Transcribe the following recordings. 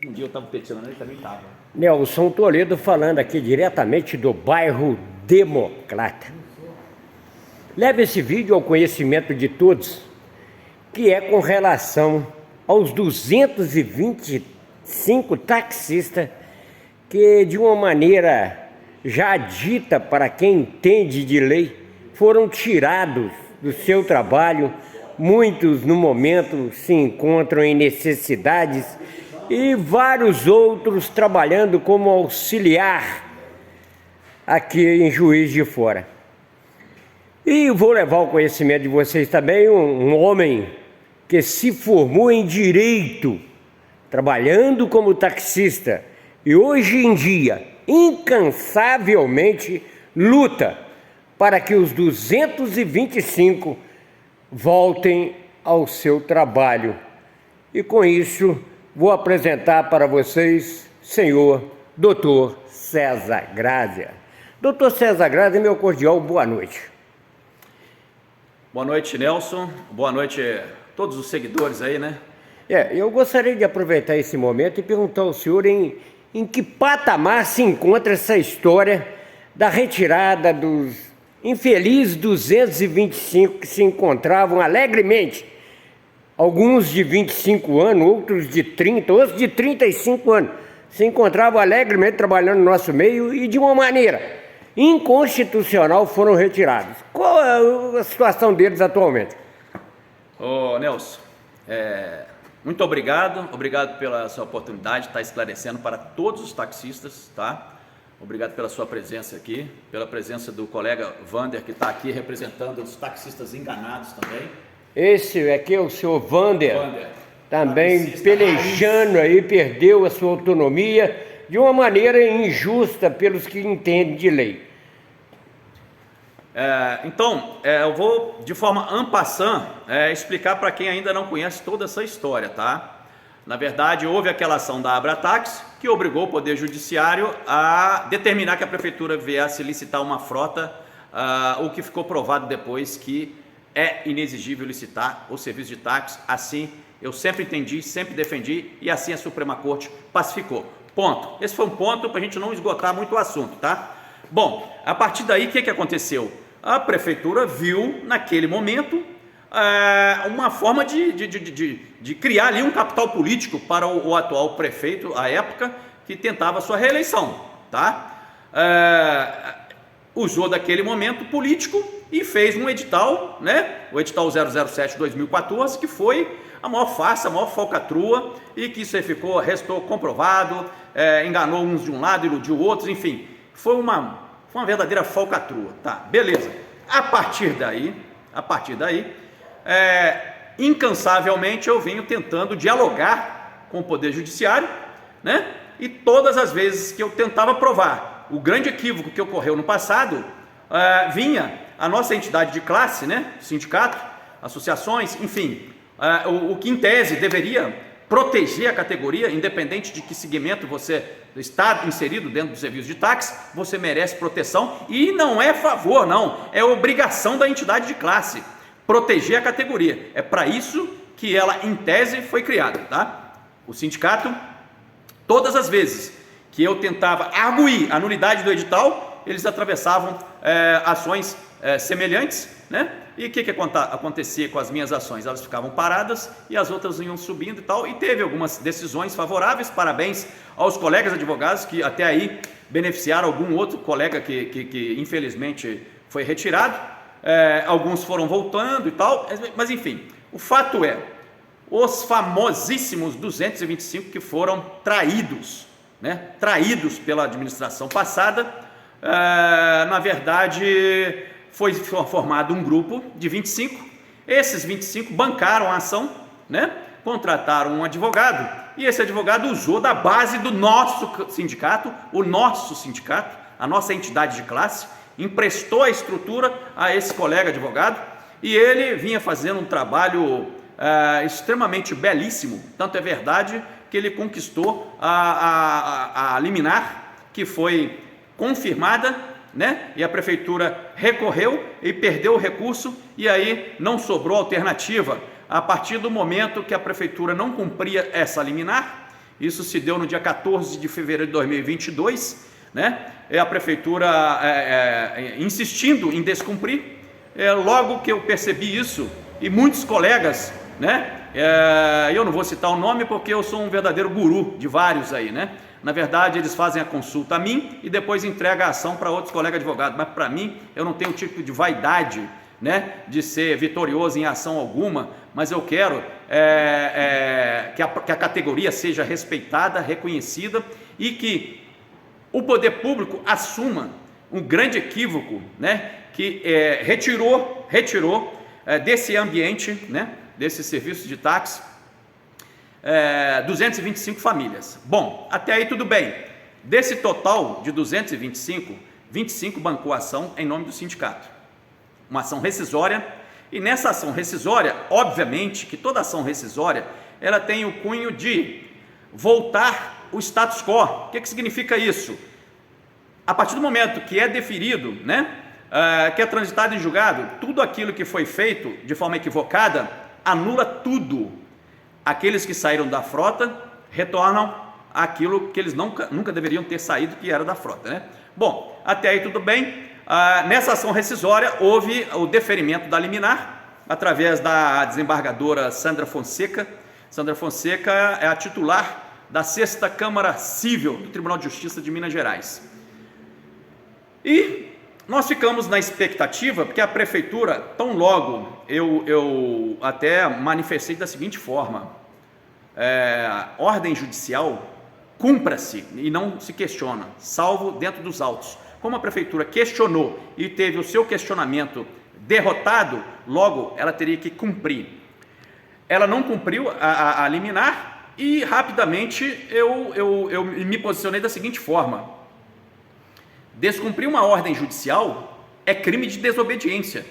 Um dia eu estava peticionando, ele também estava. Nelson Toledo falando aqui diretamente do bairro Democrata. Leve esse vídeo ao conhecimento de todos, que é com relação aos 225 taxistas que, de uma maneira já dita para quem entende de lei, foram tirados do seu trabalho. Muitos, no momento, se encontram em necessidades e vários outros trabalhando como auxiliar aqui em Juiz de Fora. E vou levar ao conhecimento de vocês também um homem que se formou em Direito, trabalhando como taxista, e hoje em dia, incansavelmente, luta para que os 225 voltem ao seu trabalho. E com isso, vou apresentar para vocês, senhor Dr. César Grazia. Dr. César Grazia, meu cordial boa noite. Boa noite, Nelson. Boa noite a todos os seguidores aí, né? Eu gostaria de aproveitar esse momento e perguntar ao senhor em que patamar se encontra essa história da retirada dos infelizes 225 que se encontravam alegremente, alguns de 25 anos, outros de 30, outros de 35 anos, se encontravam alegremente trabalhando no nosso meio e de uma maneira inconstitucional foram retirados. Qual é a situação deles atualmente? Ô, Nelson, muito obrigado pela sua oportunidade de estar esclarecendo para todos os taxistas, tá? Obrigado pela sua presença aqui, pela presença do colega Vander, que está aqui representando os taxistas enganados também. Esse aqui é o senhor Vander, também taxista pelejando aí, perdeu a sua autonomia de uma maneira injusta pelos que entendem de lei. Então, eu vou, de forma en passant, explicar para quem ainda não conhece toda essa história, tá? Na verdade, houve aquela ação da Abratax que obrigou o Poder Judiciário a determinar que a Prefeitura viesse licitar uma frota, o que ficou provado depois que é inexigível licitar o serviço de táxi. Assim, eu sempre entendi, sempre defendi, e assim a Suprema Corte pacificou. Ponto. Esse foi um ponto para a gente não esgotar muito o assunto, tá? Bom, a partir daí, o que aconteceu? A Prefeitura viu, naquele momento, uma forma de criar ali um capital político para o atual prefeito, à época, que tentava a sua reeleição, tá? Usou daquele momento político e fez um edital, né? O edital 007/2014, que foi a maior farsa, a maior falcatrua, e que isso aí restou comprovado, enganou uns de um lado, iludiu outros, enfim, foi uma verdadeira falcatrua, tá? Beleza. A partir daí, incansavelmente eu venho tentando dialogar com o Poder Judiciário, né? E todas as vezes que eu tentava provar o grande equívoco que ocorreu no passado, vinha a nossa entidade de classe, né? Sindicato, associações, enfim, o que em tese deveria proteger a categoria, independente de que segmento você está inserido dentro do serviço de táxi, você merece proteção, e não é favor, não, é obrigação da entidade de classe proteger a categoria. É para isso que ela, em tese, foi criada, tá? O sindicato, todas as vezes que eu tentava arguir a nulidade do edital, eles atravessavam ações semelhantes, né? E o que acontecia com as minhas ações? Elas ficavam paradas e as outras iam subindo e tal, e teve algumas decisões favoráveis. Parabéns aos colegas advogados que até aí beneficiaram algum outro colega que infelizmente foi retirado. Alguns foram voltando e tal, mas enfim, o fato é, os famosíssimos 225 que foram traídos, né? Traídos pela administração passada, na verdade foi formado um grupo de 25, esses 25 bancaram a ação, né? Contrataram um advogado, e esse advogado usou da base do nosso sindicato, a nossa entidade de classe, emprestou a estrutura a esse colega advogado, e ele vinha fazendo um trabalho extremamente belíssimo. Tanto é verdade que ele conquistou a liminar, que foi confirmada, né? E a prefeitura recorreu e perdeu o recurso, e aí não sobrou alternativa. A partir do momento que a prefeitura não cumpria essa liminar, Isso se deu no dia 14 de fevereiro de 2022, né? A prefeitura insistindo em descumprir. Logo que eu percebi isso, e muitos colegas, né? Eu não vou citar o nome porque eu sou um verdadeiro guru de vários aí, né? Na verdade, eles fazem a consulta a mim e depois entregam a ação para outros colegas advogados, mas para mim, eu não tenho um tipo de vaidade, né, de ser vitorioso em ação alguma, mas eu quero que a categoria seja respeitada, reconhecida, e que o poder público assuma um grande equívoco, né, que retirou desse ambiente, né, desse serviço de táxi, 225 famílias. Bom, até aí tudo bem. Desse total de 225, 25 bancou ação em nome do sindicato. Uma ação rescisória, e nessa ação rescisória, obviamente que toda ação rescisória, ela tem o cunho de voltar o status quo. O que significa isso? A partir do momento que é deferido, né, que é transitado em julgado, tudo aquilo que foi feito de forma equivocada, anula tudo. Aqueles que saíram da frota retornam aquilo que eles nunca deveriam ter saído, que era da frota, né? Bom, até aí tudo bem. Nessa ação rescisória houve o deferimento da liminar através da desembargadora Sandra Fonseca. Sandra Fonseca é a titular da 6ª Câmara Civil do Tribunal de Justiça de Minas Gerais. E nós ficamos na expectativa, porque a prefeitura, tão logo, eu até manifestei da seguinte forma: ordem judicial cumpra-se e não se questiona, salvo dentro dos autos. Como a prefeitura questionou e teve o seu questionamento derrotado, logo ela teria que cumprir. Ela não cumpriu a liminar e rapidamente eu me posicionei da seguinte forma: descumprir uma ordem judicial é crime de desobediência.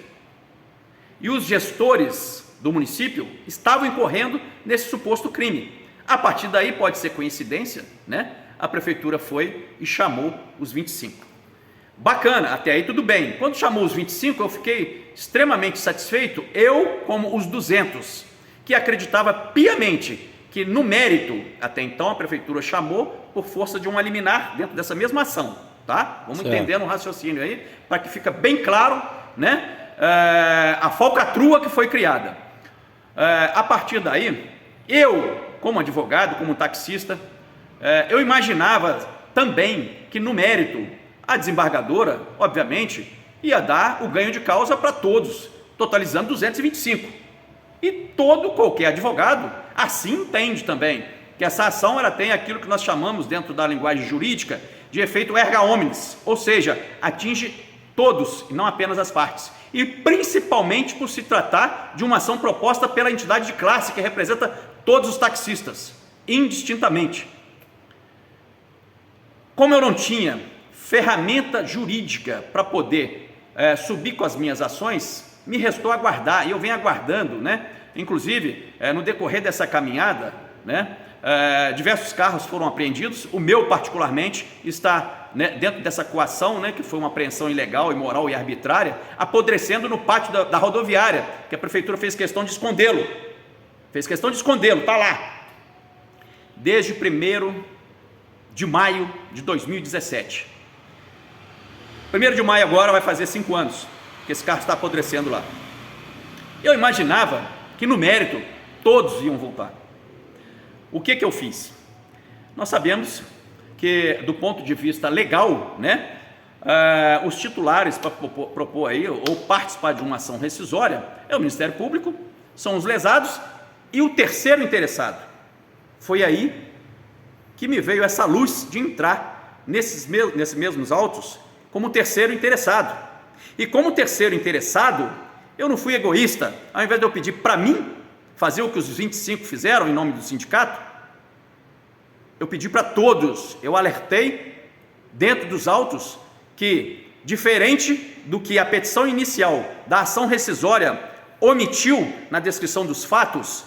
E os gestores do município estavam incorrendo nesse suposto crime. A partir daí, pode ser coincidência, né? A prefeitura foi e chamou os 25. Bacana, até aí tudo bem. Quando chamou os 25, eu fiquei extremamente satisfeito, eu como os 200, que acreditava piamente que no mérito, até então a prefeitura chamou por força de uma liminar dentro dessa mesma ação, tá? Vamos entendendo o raciocínio aí, para que fica bem claro, né, a falcatrua que foi criada. A partir daí, eu, como advogado, como taxista, eu imaginava também que no mérito a desembargadora, obviamente, ia dar o ganho de causa para todos, totalizando 225. E qualquer advogado assim entende também, que essa ação ela tem aquilo que nós chamamos dentro da linguagem jurídica de efeito erga omnes, ou seja, atinge todos e não apenas as partes. E principalmente por se tratar de uma ação proposta pela entidade de classe que representa todos os taxistas, indistintamente. Como eu não tinha ferramenta jurídica para poder subir com as minhas ações, me restou aguardar, e eu venho aguardando, né? Inclusive, no decorrer dessa caminhada, né, diversos carros foram apreendidos, o meu particularmente está, né, dentro dessa coação, né, que foi uma apreensão ilegal, imoral e arbitrária, apodrecendo no pátio da rodoviária, que a prefeitura fez questão de escondê-lo, está lá, desde 1º de maio de 2017. 1º de maio agora vai fazer 5 anos que esse carro está apodrecendo lá. Eu imaginava que no mérito todos iam voltar. O que eu fiz? Nós sabemos que do ponto de vista legal, né, os titulares para propor aí ou participar de uma ação rescisória é o Ministério Público, são os lesados e o terceiro interessado. Foi aí que me veio essa luz de entrar nesses mesmos autos como terceiro interessado. E como terceiro interessado, eu não fui egoísta. Ao invés de eu pedir para mim fazer o que os 25 fizeram em nome do sindicato, eu pedi para todos. Eu alertei dentro dos autos que, diferente do que a petição inicial da ação rescisória omitiu na descrição dos fatos,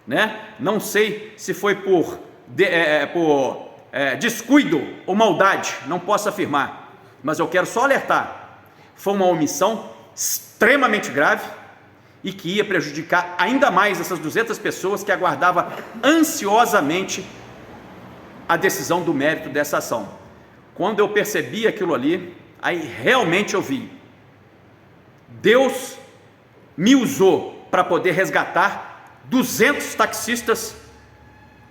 né? Não sei se foi por descuido ou maldade, não posso afirmar, mas eu quero só alertar. Foi uma omissão extremamente grave e que ia prejudicar ainda mais essas 200 pessoas que aguardavam ansiosamente a decisão do mérito dessa ação. Quando eu percebi aquilo ali, aí realmente eu vi. Deus me usou para poder resgatar 200 taxistas,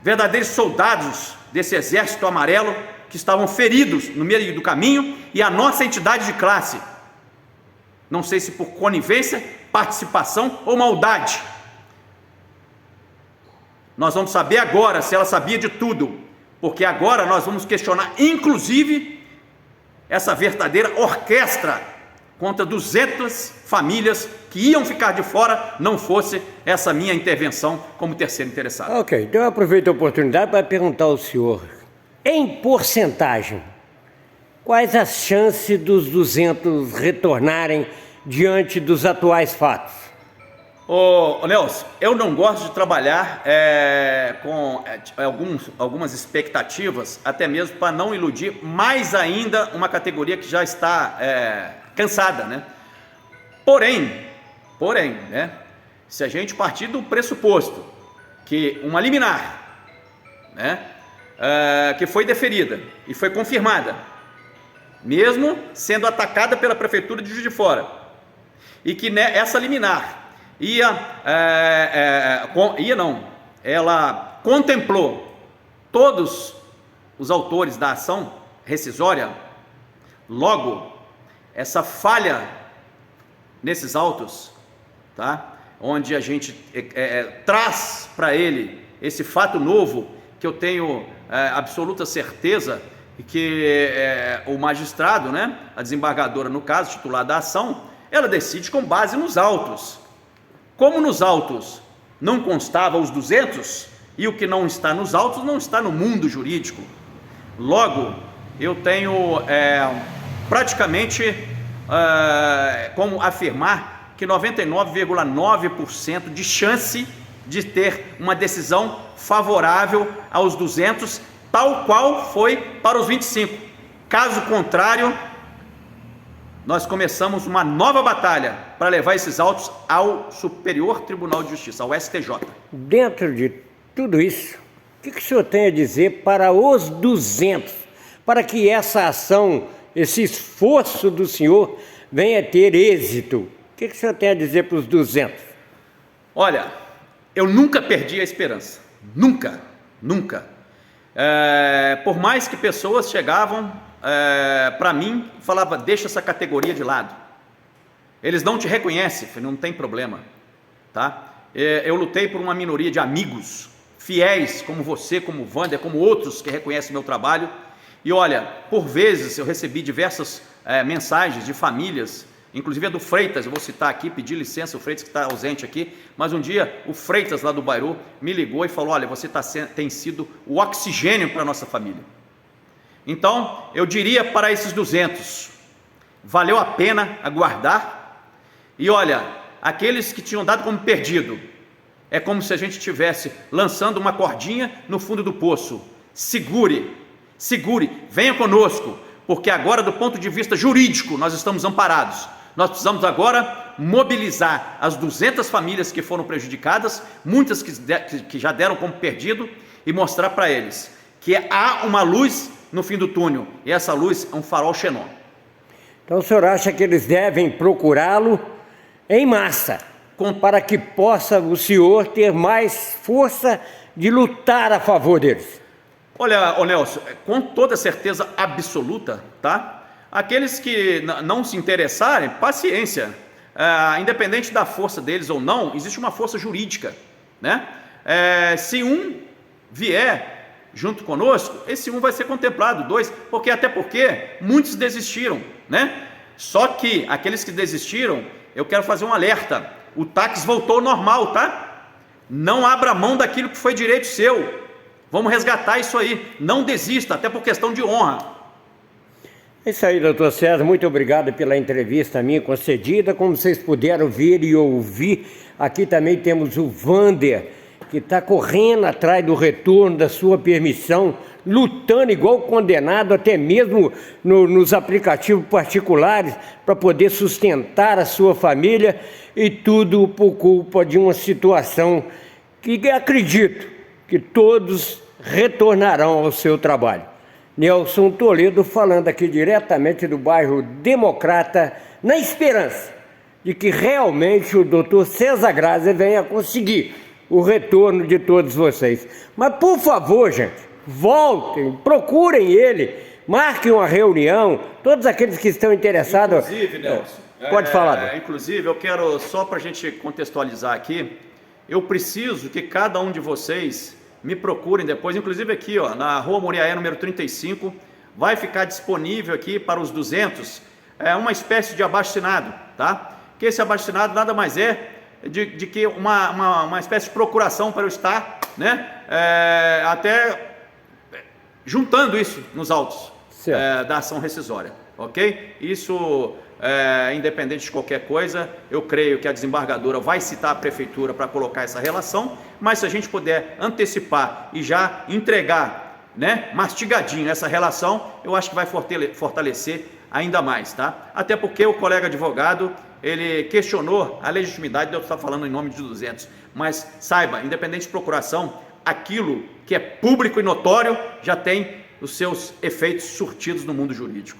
verdadeiros soldados desse exército amarelo, que estavam feridos no meio do caminho, e a nossa entidade de classe, não sei se por conivência, participação ou maldade. Nós vamos saber agora se ela sabia de tudo, porque agora nós vamos questionar, inclusive, essa verdadeira orquestra contra 200 famílias que iam ficar de fora, não fosse essa minha intervenção como terceiro interessado. Ok, então eu aproveito a oportunidade para perguntar ao senhor, em porcentagem, quais as chances dos 200 retornarem diante dos atuais fatos? Ô Nelson, eu não gosto de trabalhar com algumas expectativas, até mesmo para não iludir mais ainda uma categoria que já está cansada, né? Porém, né, se a gente partir do pressuposto que uma liminar, né, que foi deferida e foi confirmada, mesmo sendo atacada pela Prefeitura de Juiz de Fora, e que essa liminar ela contemplou todos os autores da ação rescisória, logo, essa falha nesses autos, tá? Onde a gente traz para ele esse fato novo, que eu tenho absoluta certeza que o magistrado, né, a desembargadora, no caso, titular da ação, ela decide com base nos autos. Como nos autos não constava os 200, e o que não está nos autos não está no mundo jurídico, logo, eu tenho praticamente como afirmar que 99,9% de chance de ter uma decisão favorável aos 200, tal qual foi para os 25. Caso contrário, nós começamos uma nova batalha para levar esses autos ao Superior Tribunal de Justiça, ao STJ. Dentro de tudo isso, o que o senhor tem a dizer para os 200, para que essa ação, esse esforço do senhor venha ter êxito? O que o senhor tem a dizer para os 200? Olha, eu nunca perdi a esperança, nunca. Por mais que pessoas chegavam para mim e falavam, deixa essa categoria de lado, eles não te reconhecem, não tem problema, tá? Eu lutei por uma minoria de amigos fiéis, como você, como o Wander, como outros que reconhecem meu trabalho, e olha, por vezes eu recebi diversas mensagens de famílias, inclusive a do Freitas, eu vou citar aqui, pedir licença, o Freitas que está ausente aqui, mas um dia o Freitas lá do Bairro me ligou e falou, olha, você tem sido o oxigênio para a nossa família. Então, eu diria para esses 200, valeu a pena aguardar, e olha, aqueles que tinham dado como perdido, é como se a gente estivesse lançando uma cordinha no fundo do poço. Segure, venha conosco, porque agora do ponto de vista jurídico nós estamos amparados. Nós precisamos agora mobilizar as 200 famílias que foram prejudicadas, muitas que já deram como perdido, e mostrar para eles que há uma luz no fim do túnel, e essa luz é um farol xenon. Então o senhor acha que eles devem procurá-lo em massa, para que possa o senhor ter mais força de lutar a favor deles? Olha, Nelson, com toda certeza absoluta, tá? Aqueles que não se interessarem, paciência, independente da força deles ou não, existe uma força jurídica, né? Se um vier junto conosco, esse um vai ser contemplado, 2, até porque muitos desistiram, né? Só que aqueles que desistiram, eu quero fazer um alerta, o táxi voltou ao normal, tá? Não abra mão daquilo que foi direito seu, vamos resgatar isso aí, não desista, até por questão de honra. É isso aí, doutor César, muito obrigado pela entrevista minha concedida. Como vocês puderam ver e ouvir, aqui também temos o Wander, que está correndo atrás do retorno da sua permissão, lutando igual condenado, até mesmo nos aplicativos particulares, para poder sustentar a sua família, e tudo por culpa de uma situação que acredito que todos retornarão ao seu trabalho. Nelson Toledo falando aqui diretamente do bairro Democrata, na esperança de que realmente o doutor César Graça venha conseguir o retorno de todos vocês. Mas, por favor, gente, voltem, procurem ele, marquem uma reunião, todos aqueles que estão interessados. Inclusive, Nelson, pode falar. Inclusive, eu quero, só para a gente contextualizar aqui, eu preciso que cada um de vocês me procurem depois, inclusive aqui, ó, na Rua Muriaé, número 35, vai ficar disponível aqui para os 200, uma espécie de abaixo-assinado, tá? Que esse abaixo-assinado nada mais é de que uma espécie de procuração para eu estar, né, até juntando isso nos autos da ação rescisória, ok? Isso, independente de qualquer coisa, eu creio que a desembargadora vai citar a prefeitura para colocar essa relação, mas se a gente puder antecipar e já entregar, né, mastigadinho essa relação, eu acho que vai fortalecer ainda mais, tá? Até porque o colega advogado, ele questionou a legitimidade de eu estar falando em nome de 200, mas saiba, independente de procuração, aquilo que é público e notório já tem os seus efeitos surtidos no mundo jurídico.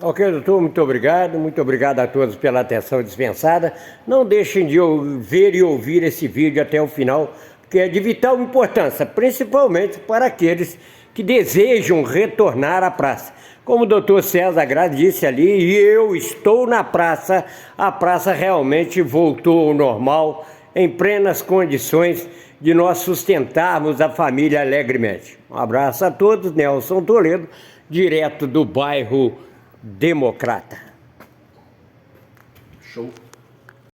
Ok, doutor, muito obrigado a todos pela atenção dispensada. Não deixem de ver e ouvir esse vídeo até o final, que é de vital importância, principalmente para aqueles que desejam retornar à praça. Como o doutor César Graça disse ali, e eu estou na praça, a praça realmente voltou ao normal, em plenas condições de nós sustentarmos a família alegremente. Um abraço a todos, Nelson Toledo, direto do bairro Democrata. Show.